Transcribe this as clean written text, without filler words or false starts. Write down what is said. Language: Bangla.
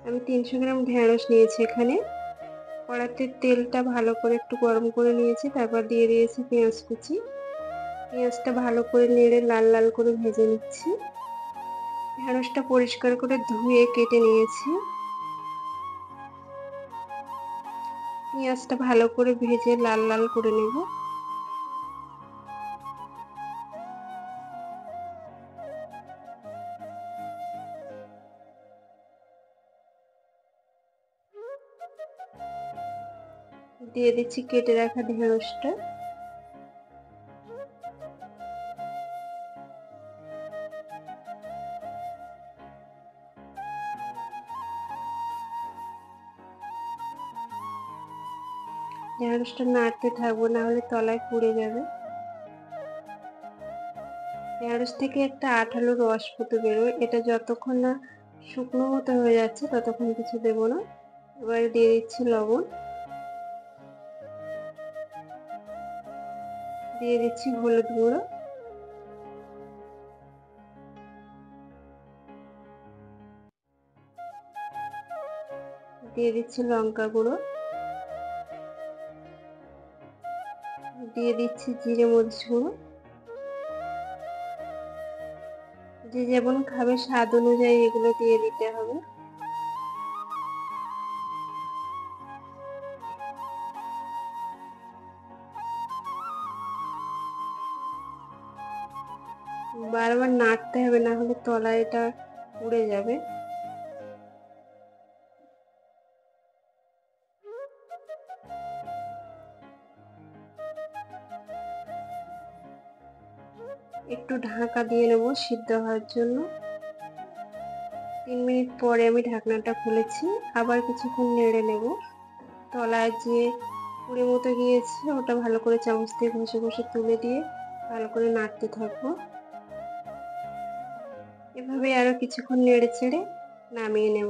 আমি 300 গ্রাম ঢেঁড়স নিয়েছি এখানে। কড়াতে তেলটা ভালো করে একটু গরম করে নিয়েছি, তারপর দিয়ে দিয়েছি পেঁয়াজ কুচি। পেঁয়াজটা ভালো করে নেড়ে লাল লাল করে ভেজে নিচ্ছি। ঢেঁড়সটা পরিষ্কার করে ধুয়ে কেটে নিয়েছি। পেঁয়াজটা ভালো করে ভেজে লাল লাল করে নেব। দিয়ে দিচ্ছি কেটে রাখা ঢেঁড়সটা। ঢেঁড়সটা নাড়তে থাকবো, না হলে তলায় পুড়ে যাবে। ঢেঁড়স থেকে একটা আঠালো রস মতো বেরোয়, এটা যতক্ষণ না শুকনো মতো হয়ে যাচ্ছে ততক্ষণ কিছু দেবো না। এবারে দিয়ে দিচ্ছি লবণ, দিয়ে দিচ্ছি হলুদ গুঁড়ো, দিয়ে দিচ্ছি লঙ্কা গুঁড়ো, দিয়ে দিচ্ছি জিরে মরিচ গুঁড়ো। যে যেমন খাবে স্বাদ অনুযায়ী এগুলো দিয়ে দিতে হবে। বারবার নাড়তে হবে, না হলে তলায় এটা পুড়ে যাবে। একটু ঢাকা দিয়ে নেব সিদ্ধ হওয়ার জন্য। 3 মিনিট পরে আমি ঢাকনাটা খুলেছি, আবার কিছুক্ষণ নেড়ে নেব। তলায় যে পুড়ে মতো গিয়েছে ওটা ভালো করে চামচ দিয়ে ঘষে ঘষে তুলে দিয়ে ভালো করে নাড়তে থাকবো। এভাবে আরো কিছুক্ষণ নেড়ে চেড়ে নামিয়ে নেব।